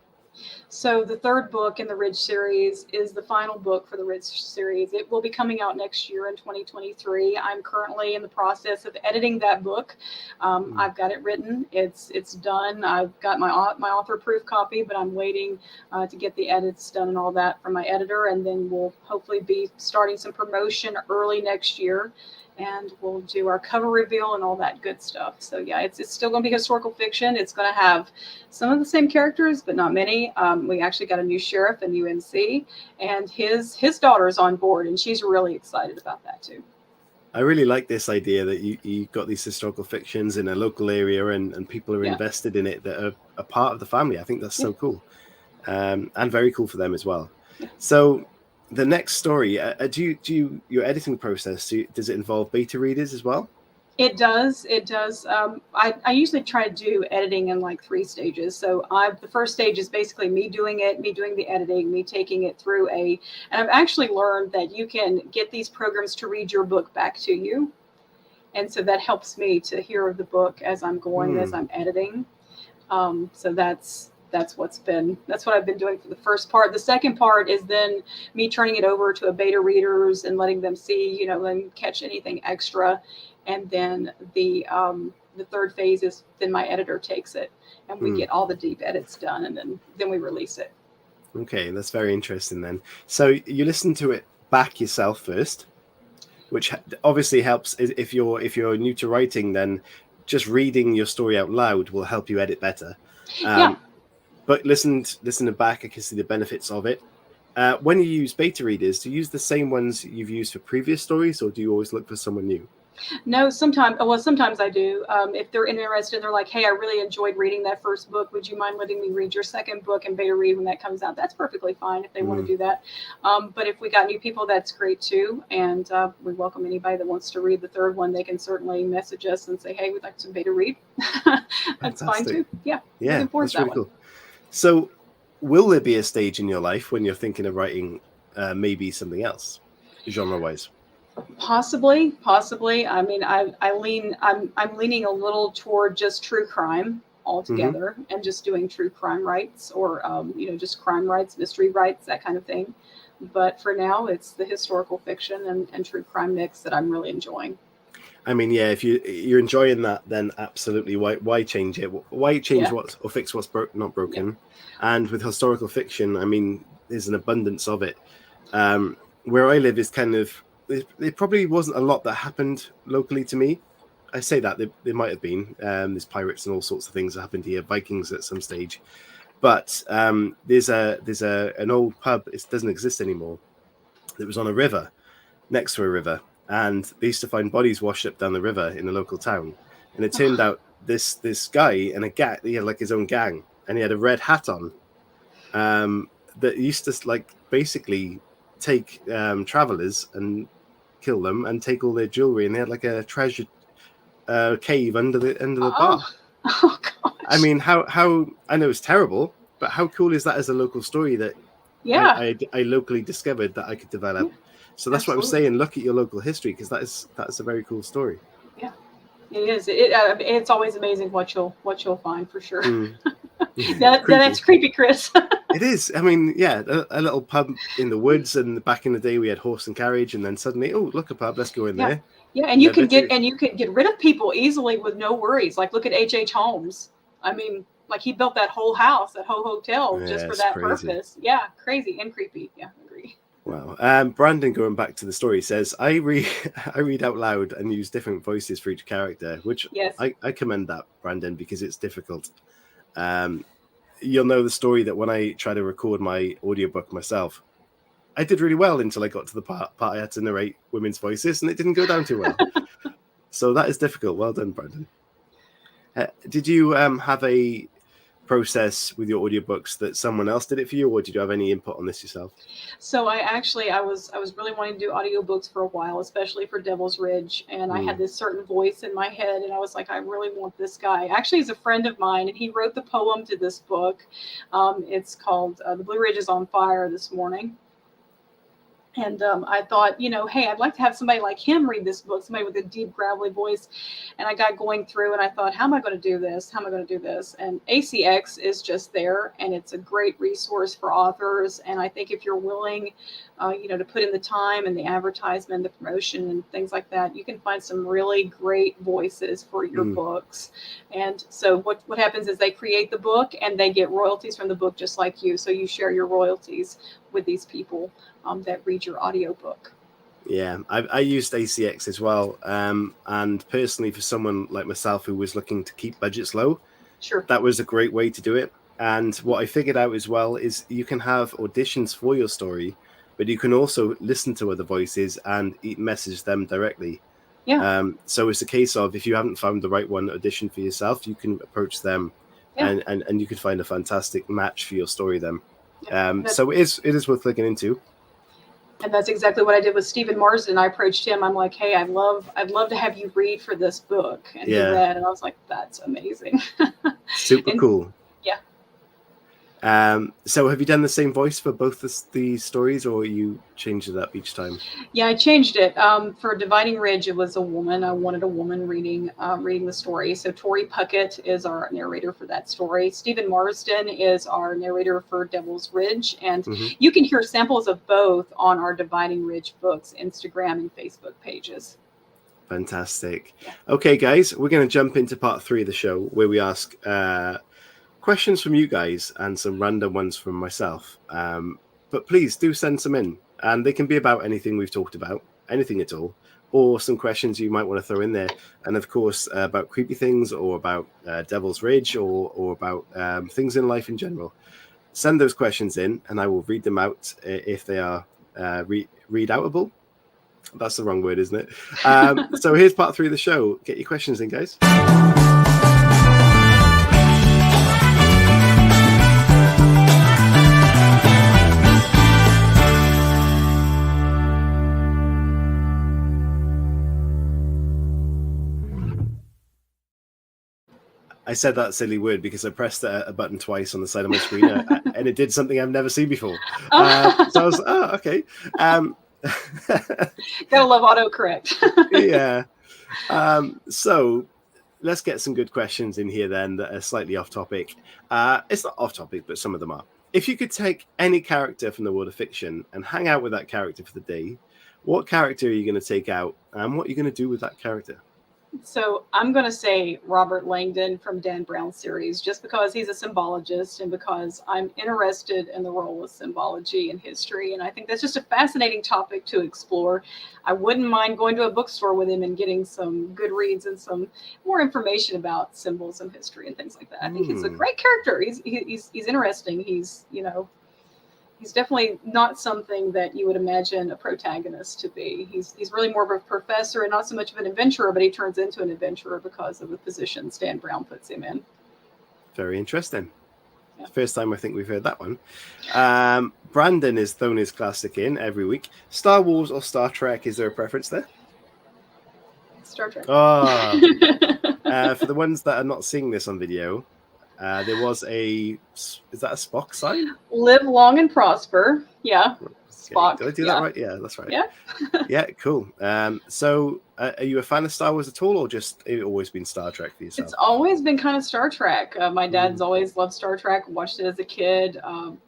So the third book in the Ridge series is the final book for the Ridge series. It will be coming out next year in 2023. I'm currently in the process of editing that book. I've got it written. It's done. I've got my author proof copy, but I'm waiting to get the edits done and all that from my editor. And then we'll hopefully be starting some promotion early next year. And we'll do our cover reveal and all that good stuff. So yeah, it's still going to be historical fiction. It's going to have some of the same characters, but not many. We actually got a new sheriff in UNC, and his daughter's on board, and she's really excited about that too. I really like this idea that you got these historical fictions in a local area, and people are invested in it that are a part of the family. I think that's so cool, and very cool for them as well. Yeah. So. The next story, your editing process, does it involve beta readers as well? It does. I usually try to do editing in like 3 stages. So the first stage is basically me doing the editing, me taking it through and I've actually learned that you can get these programs to read your book back to you. And so that helps me to hear the book as I'm going, as I'm editing. So that's what I've been doing for the first part. The second part is then me turning it over to a beta readers and letting them see, them catch anything extra. And then the third phase is then my editor takes it and we get all the deep edits done, and then we release it. Okay, that's very interesting then. So you listen to it back yourself first, which obviously helps if you're new to writing, then just reading your story out loud will help you edit better. But listen back, I can see the benefits of it. When you use beta readers, do you use the same ones you've used for previous stories, or do you always look for someone new? No, sometimes I do. If they're interested, they're like, hey, I really enjoyed reading that first book. Would you mind letting me read your second book and beta read when that comes out? That's perfectly fine if they want to do that. But if we got new people, that's great too. And we welcome anybody that wants to read the third one. They can certainly message us and say, hey, we'd like to beta read. That's fine too. Yeah, that's really cool. So will there be a stage in your life when you're thinking of writing maybe something else, genre-wise? Possibly. I mean, I'm leaning a little toward just true crime altogether, and just doing true crime rights, or just crime rights, mystery rights, that kind of thing. But for now, it's the historical fiction and true crime mix that I'm really enjoying. I mean, yeah, if you're enjoying that, then absolutely, why change it? Why change or fix what's not broken? Yeah. And with historical fiction, I mean, there's an abundance of it. Where I live is kind of, there probably wasn't a lot that happened locally to me. I say that there might have been. There's pirates and all sorts of things that happened here, Vikings at some stage. But there's an old pub. It doesn't exist anymore. That was on a river, next to a river. And they used to find bodies washed up down the river in a local town. And it turned out this guy and he had like his own gang, and he had a red hat on that used to like basically take travelers and kill them and take all their jewelry. And they had like a treasure cave under the bar. Oh gosh. I mean, how I know it's terrible, but how cool is that as a local story that I locally discovered that I could develop? So that's what I'm saying. Look at your local history, because that's a very cool story. Yeah, it is. It's always amazing what you'll find, for sure. That's creepy, Chris. It is. I mean, yeah, a little pub in the woods, and back in the day we had horse and carriage, and then suddenly, oh, look, a pub. Let's go in there. Yeah, and you can get rid of people easily with no worries. Like, look at H.H. Holmes. I mean, like, he built that whole house, that whole hotel, just for that purpose. Yeah, crazy and creepy. Yeah, I agree. Wow. Brandon, going back to the story, says, I read out loud and use different voices for each character, which I commend that, Brandon, because it's difficult. You'll know the story that when I try to record my audiobook myself, I did really well until I got to the part I had to narrate women's voices, and it didn't go down too well. So that is difficult. Well done, Brandon. Did you have a process with your audiobooks that someone else did it for you, or did you have any input on this yourself? So I was really wanting to do audiobooks for a while, especially for Devil's Ridge, and I had this certain voice in my head, and I was like, I really want this guy. Actually, he's a friend of mine, and he wrote the poem to this book. It's called "The Blue Ridge is on Fire This Morning." And I thought, hey, I'd like to have somebody like him read this book, somebody with a deep, gravelly voice. And I got going through and I thought, how am I going to do this? How am I going to do this? And ACX is just there, and it's a great resource for authors. And I think if you're willing, to put in the time and the advertisement, the promotion and things like that, you can find some really great voices for your books. And so what happens is they create the book and they get royalties from the book just like you. So you share your royalties with these people that read your audiobook. Yeah, I used ACX as well. And personally, for someone like myself who was looking to keep budgets low, sure, that was a great way to do it. And what I figured out as well is you can have auditions for your story, but you can also listen to other voices and message them directly. Yeah. So it's a case of, if you haven't found the right one audition for yourself, you can approach them, and you can find a fantastic match for your story then. So it is worth looking into. And that's exactly what I did with Stephen Marsden. I approached him. I'm like, hey, I'd love to have you read for this book. And he read, and I was like, that's amazing. Super cool. Yeah. So have you done the same voice for both the stories, or you changed it up each time? Yeah, I changed it. For Dividing Ridge, it was a woman. I wanted a woman reading the story. So Tori Puckett is our narrator for that story. Stephen Marsden is our narrator for Devil's Ridge. And you can hear samples of both on our Dividing Ridge books, Instagram and Facebook pages. Fantastic. Okay, guys, we're going to jump into part 3 of the show, where we ask questions from you guys and some random ones from myself. But please do send some in, and they can be about anything we've talked about, anything at all, or some questions you might want to throw in there. And of course, about creepy things, or about Devil's Ridge, or about things in life in general. Send those questions in, and I will read them out if they are read-outable. That's the wrong word, isn't it? So here's part 3 of the show. Get your questions in, guys. I said that silly word because I pressed a button twice on the side of my screen, and it did something I've never seen before. So I was, okay. Gotta love autocorrect. Yeah. So let's get some good questions in here then that are slightly off topic. It's not off topic, but some of them are. If you could take any character from the world of fiction and hang out with that character for the day, what character are you going to take out, and what are you going to do with that character? So I'm going to say Robert Langdon from Dan Brown's series, just because he's a symbologist and because I'm interested in the role of symbology in history. And I think that's just a fascinating topic to explore. I wouldn't mind going to a bookstore with him and getting some good reads and some more information about symbols and history and things like that. I think he's a great character. He's interesting. He's definitely not something that you would imagine a protagonist to be. He's really more of a professor and not so much of an adventurer, but he turns into an adventurer because of the position Dan Brown puts him in. Very interesting. Yeah. First time I think we've heard that one. Brandon is thrown his classic in every week. Star Wars or Star Trek? Is there a preference there? Star Trek. Oh. For the ones that are not seeing this on video, there was is that a Spock sign? Live long and prosper. Yeah. Okay. Spock. Did I do that right? Yeah, that's right. Yeah. Yeah, cool. So are you a fan of Star Wars at all, or just it always been Star Trek for yourself? It's always been kind of Star Trek. My dad's always loved Star Trek, watched it as a kid,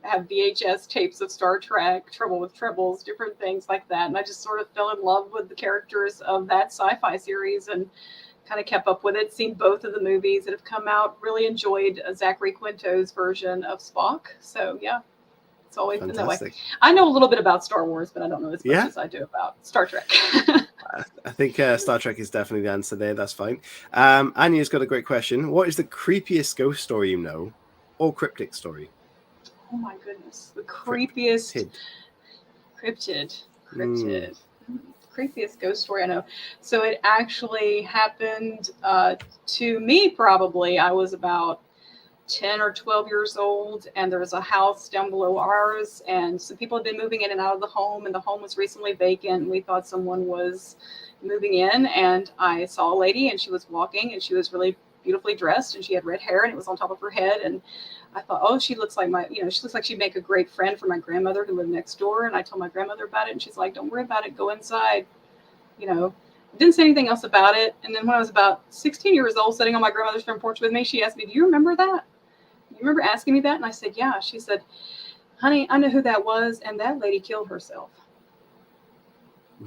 have VHS tapes of Star Trek, Trouble with Tribbles, different things like that. And I just sort of fell in love with the characters of that sci-fi series and kind of kept up with it, seen both of the movies that have come out, really enjoyed Zachary Quinto's version of Spock. So, yeah, it's always been that way. I know a little bit about Star Wars, but I don't know as much as I do about Star Trek. I think Star Trek is definitely the answer there. That's fine. Anya's got a great question. What is the creepiest ghost story you know, or cryptic story? Oh, my goodness. The creepiest... Cryptid. Mm. Creepiest ghost story I know. So it actually happened to me probably. I was about 10 or 12 years old, and there was a house down below ours, and some people had been moving in and out of the home, and the home was recently vacant, and we thought someone was moving in, and I saw a lady, and she was walking, and she was really beautifully dressed, and she had red hair, and it was on top of her head, and I thought, oh, she looks like she looks like she'd make a great friend for my grandmother who lived next door, and I told my grandmother about it, and she's like, don't worry about it, go inside, Didn't say anything else about it, and then when I was about 16 years old, sitting on my grandmother's front porch with me, she asked me, do you remember that? You remember asking me that? And I said, yeah. She said, honey, I know who that was. And that lady killed herself.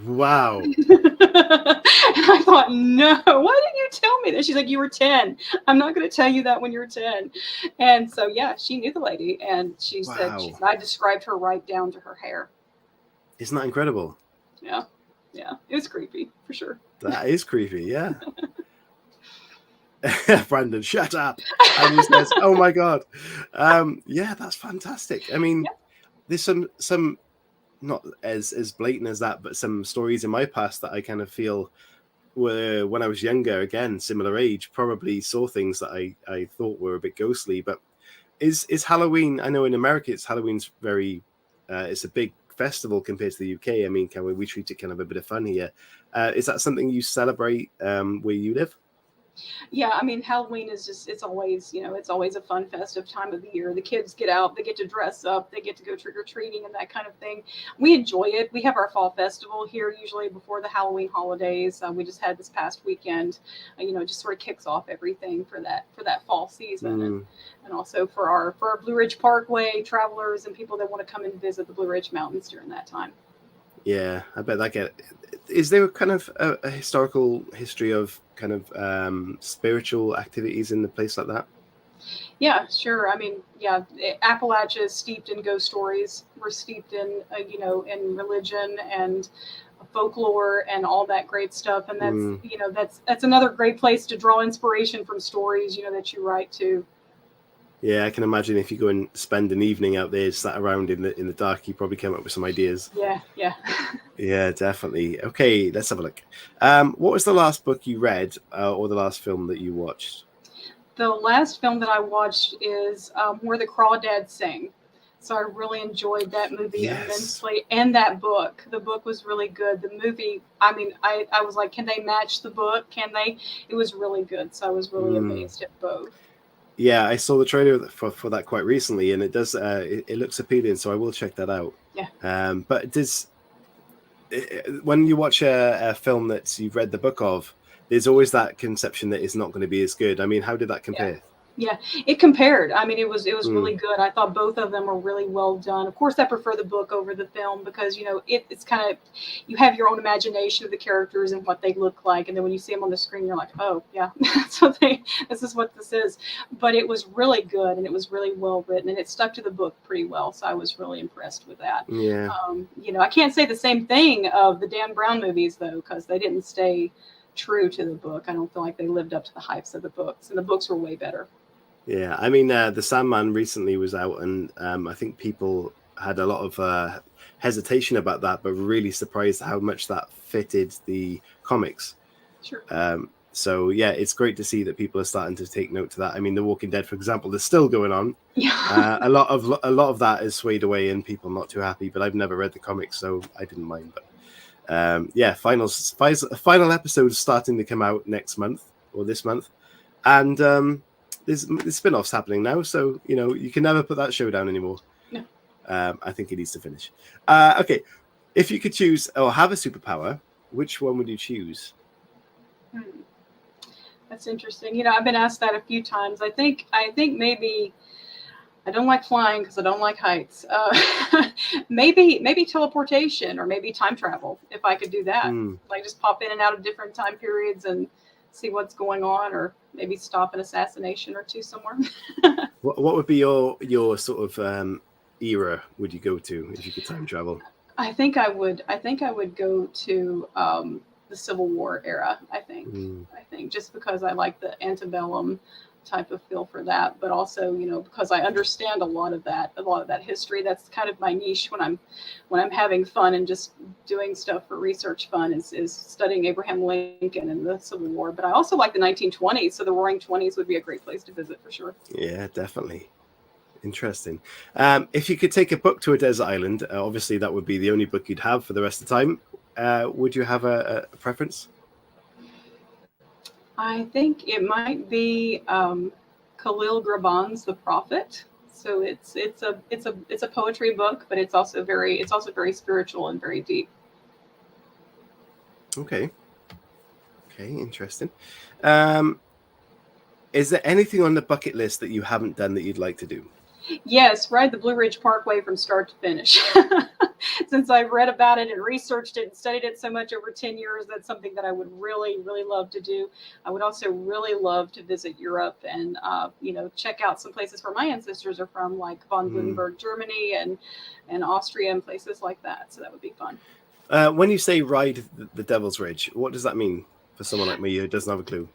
Wow. And I thought, no, why didn't you tell me that? She's like, you were 10. I'm not going to tell you that when you're 10. And so, yeah, she knew the lady. And she said, I described her right down to her hair. Isn't that incredible? Yeah. Yeah. It was creepy, for sure. That is creepy. Yeah. Brandon, shut up. And he says, oh my God. Yeah, that's fantastic. I mean, there's some not as blatant as that, but some stories in my past that I kind of feel were when I was younger, again, similar age, probably saw things that I thought were a bit ghostly. But is Halloween, I know in America Halloween's very it's a big festival compared to the UK. I mean, we treat it kind of a bit of fun here. Is that something you celebrate where you live? Yeah, I mean, Halloween is just, it's always a fun, festive time of the year. The kids get out, they get to dress up, they get to go trick-or-treating and that kind of thing. We enjoy it. We have our fall festival here usually before the Halloween holidays. We just had this past weekend, just sort of kicks off everything for that fall season. And also for our Blue Ridge Parkway travelers and people that want to come and visit the Blue Ridge Mountains during that time. Yeah, I bet that is there kind of a historical history of kind of spiritual activities in the place like that? Yeah, sure. I mean, yeah, Appalachia is steeped in ghost stories. We're steeped in, in religion and folklore and all that great stuff. And that's another great place to draw inspiration from stories, that you write too. Yeah, I can imagine if you go and spend an evening out there sat around in the dark, you probably come up with some ideas. Yeah. Yeah, definitely. Okay, let's have a look. What was the last book you read or the last film that you watched? The last film that I watched is Where the Crawdads Sing. So I really enjoyed that movie immensely, and that book. The book was really good. The movie, I mean, I was like, can they match the book? Can they? It was really good. So I was really amazed at both. Yeah, I saw the trailer for that quite recently, and it does it looks appealing, so I will check that out. Yeah. But when you watch a film that you've read the book of, there's always that conception that it's not going to be as good. I mean, how did that compare? Yeah, it compared. I mean, it was really good. I thought both of them were really well done. Of course, I prefer the book over the film because, it's kind of, you have your own imagination of the characters and what they look like. And then when you see them on the screen, you're like, oh, yeah, this is what this is. But it was really good and it was really well written and it stuck to the book pretty well. So I was really impressed with that. Yeah. I can't say the same thing of the Dan Brown movies, though, because they didn't stay true to the book. I don't feel like they lived up to the hypes of the books, and the books were way better. Yeah, I mean, The Sandman recently was out, and I think people had a lot of hesitation about that, but really surprised how much that fitted the comics. Sure. So yeah, it's great to see that people are starting to take note to that. I mean, The Walking Dead, for example, is still going on. Yeah. A lot of that is swayed away, and people not too happy. But I've never read the comics, so I didn't mind. But yeah, final episodes starting to come out next month or this month, and there's spin-offs happening now, so you can never put that show down anymore. No. I think it needs to finish. Okay, if you could choose or have a superpower, which one would you choose? That's interesting. I've been asked that a few times. I think maybe I don't like flying because I don't like heights. Maybe teleportation or maybe time travel if I could do that. Like just pop in and out of different time periods and see what's going on, or maybe stop an assassination or two somewhere. What would be your sort of era would you go to if you could time travel? I think I would go to the Civil War era. I think just because I like the antebellum type of feel for that, but also, because I understand a lot of that history. That's kind of my niche when I'm having fun and just doing stuff for research fun is studying Abraham Lincoln and the Civil War. But I also like the 1920s, so the Roaring Twenties would be a great place to visit for sure. Yeah, definitely. Interesting. If you could take a book to a desert island, obviously that would be the only book you'd have for the rest of the time. Would you have a preference? I think it might be Khalil Gibran's The Prophet. So it's a poetry book, but it's also very spiritual and very deep. Okay, interesting. Is there anything on the bucket list that you haven't done that you'd like to do? Yes, ride the Blue Ridge Parkway from start to finish. Since I've read about it and researched it and studied it so much over 10 years, that's something that I would really, really love to do. I would also really love to visit Europe and, check out some places where my ancestors are from, like von Gutenberg, Germany, and Austria and places like that. So that would be fun. When you say ride the Devil's Ridge, what does that mean for someone like me who doesn't have a clue?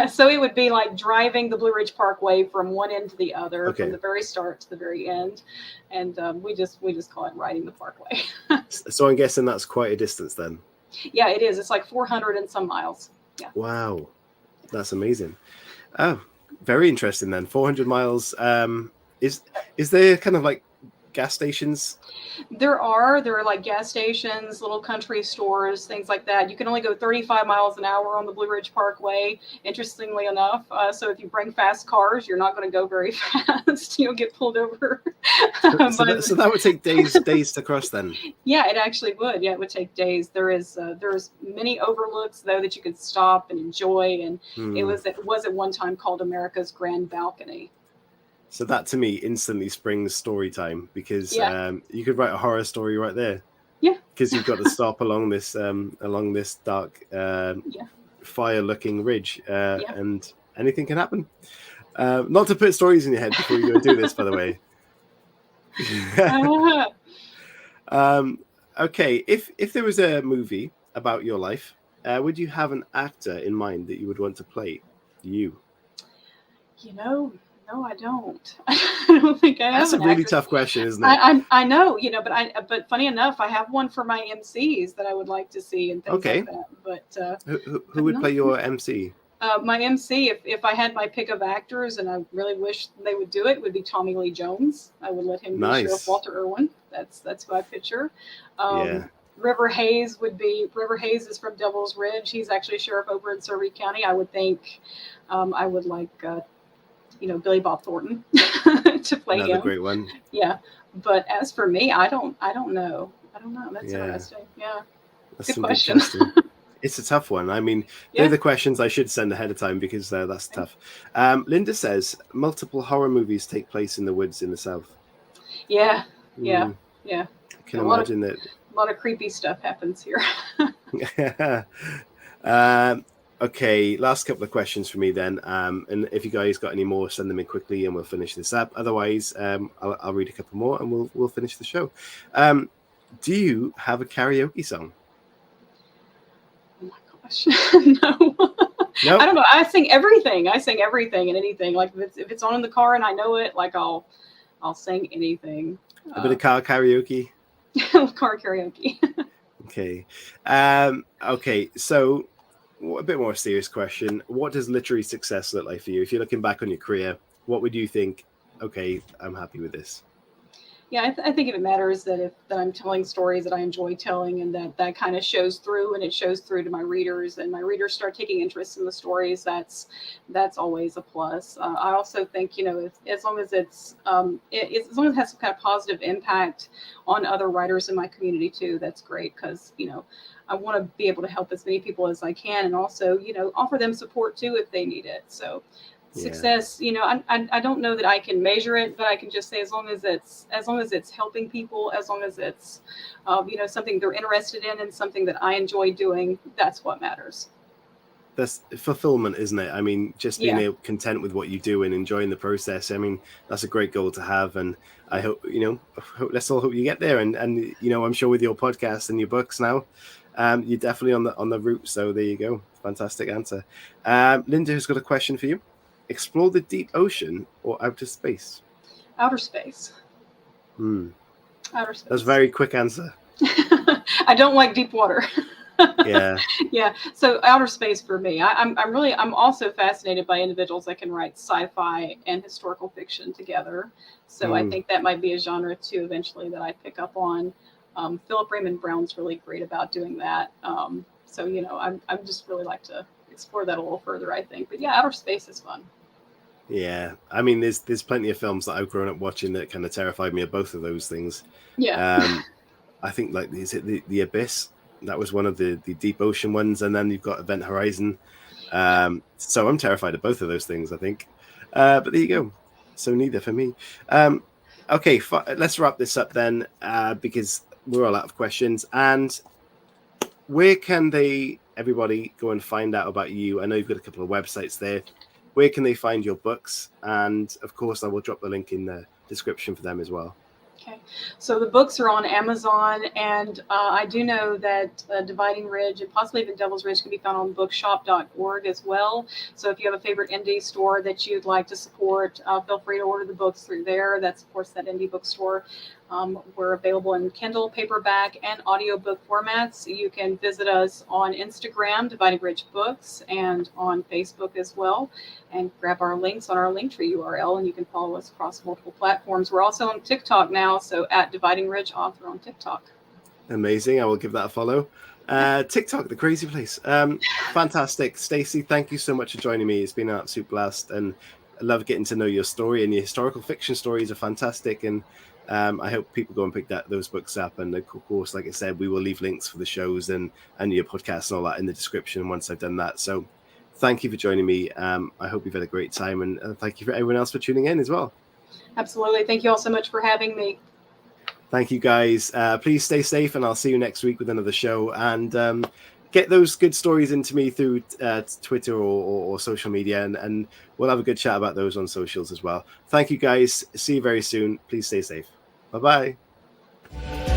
So it would be like driving the Blue Ridge Parkway from one end to the other, from the very start to the very end, and we just call it riding the parkway. So I'm guessing that's quite a distance then. Yeah, it is. It's like 400 and some miles. Yeah. Wow, that's amazing. Oh, very interesting then. 400 miles. Is there kind of like gas stations? There are like gas stations, little country stores, things like that. You can only go 35 miles an hour on the Blue Ridge Parkway, interestingly enough. So if you bring fast cars, you're not going to go very fast. You'll get pulled over. So that would take days to cross then? Yeah, it actually would. Yeah, it would take days. There's many overlooks, though, that you could stop and enjoy. And it was at one time called America's Grand Balcony. So that to me instantly springs story time, because you could write a horror story right there. Yeah. Because you've got to stop along this dark fire-looking ridge, and anything can happen. Not to put stories in your head before you go do this, by the way. Okay, if there was a movie about your life, would you have an actor in mind that you would want to play you? No, I don't. I don't think I have. That's a really tough question, isn't it? I know, but funny enough, I have one for my MCs that I would like to see and things like that. But who would play your MC? My MC, if I had my pick of actors, and I really wish they would do it, would be Tommy Lee Jones. I would let him be Sheriff Walter Irwin. That's who I picture. River Hayes is from Devil's Ridge. He's actually sheriff over in Surrey County. I would think I would like Billy Bob Thornton to play Another him. Great one. Yeah, but as for me, I don't know. That's interesting. Yeah, that's good question. It's a tough one. I mean, they're the questions I should send ahead of time, because that's tough. Linda says multiple horror movies take place in the woods in the South. Yeah. I can imagine that. A lot of creepy stuff happens here. Okay, last couple of questions for me then. And if you guys got any more, send them in quickly and we'll finish this up. Otherwise, I'll read a couple more and we'll finish the show. Do you have a karaoke song? Oh my gosh, no. Nope. I don't know. I sing everything and anything. Like if it's on in the car and I know it, like I'll sing anything. A bit of car karaoke. Car karaoke. Okay. Okay. So, a bit more serious question. What does literary success look like for you? If you're looking back on your career, what would you think? Okay, I'm happy with this. Yeah, I think if it matters that I'm telling stories that I enjoy telling, and that kind of shows through, and it shows through to my readers, and my readers start taking interest in the stories, that's always a plus. I also think, as long as as long as it has some kind of positive impact on other writers in my community too, that's great, because I want to be able to help as many people as I can, and also offer them support too if they need it. So. Success, I don't know that I can measure it, but I can just say as long as it's helping people, as long as it's something they're interested in and something that I enjoy doing, that's what matters. That's fulfillment, isn't it? I mean, just being content with what you do and enjoying the process. I mean, that's a great goal to have, and I hope let's all hope you get there. And I'm sure with your podcast and your books now, you're definitely on the route. So there you go, fantastic answer. Linda has got a question for you. explore the deep ocean or outer space? Outer space. Outer space. That's a very quick answer. I don't like deep water. Yeah. Yeah. So outer space for me. I'm also fascinated by individuals that can write sci-fi and historical fiction together. So I think that might be a genre too eventually that I pick up on. Philip Raymond Brown's really great about doing that. So I'm just really like to explore that a little further, I think. But yeah, outer space is fun. Yeah, I mean, there's plenty of films that I've grown up watching that kind of terrified me of both of those things. Yeah. I think like is it the Abyss? That was one of the deep ocean ones, and then you've got Event Horizon. So I'm terrified of both of those things, I think. But there you go. So neither for me. Okay, let's wrap this up then, because we're all out of questions. And where can everybody go and find out about you? I know you've got a couple of websites there. Where can they find your books? And of course, I will drop the link in the description for them as well. Okay, so the books are on Amazon, and I do know that Dividing Ridge and possibly even Devil's Ridge can be found on bookshop.org as well. So if you have a favorite indie store that you'd like to support, feel free to order the books through there. That supports that indie bookstore. We're available in Kindle, paperback, and audiobook formats. You can visit us on Instagram, Dividing Ridge Books, and on Facebook as well, and grab our links on our Linktree URL, and you can follow us across multiple platforms. We're also on TikTok now, so at Dividing Ridge Author on TikTok. Amazing. I will give that a follow. TikTok, the crazy place. Fantastic. Stacy, thank you so much for joining me. It's been an absolute blast, and I love getting to know your story, and your historical fiction stories are fantastic, and I hope people go and pick those books up. And of course, like I said, we will leave links for the shows and your podcasts and all that in the description once I've done that. So thank you for joining me. I hope you've had a great time, and thank you for everyone else for tuning in as well. Absolutely. Thank you all so much for having me. Thank you, guys. Please stay safe, and I'll see you next week with another show. And get those good stories into me through Twitter or social media, and we'll have a good chat about those on socials as well. Thank you, guys. See you very soon. Please stay safe. Bye-bye.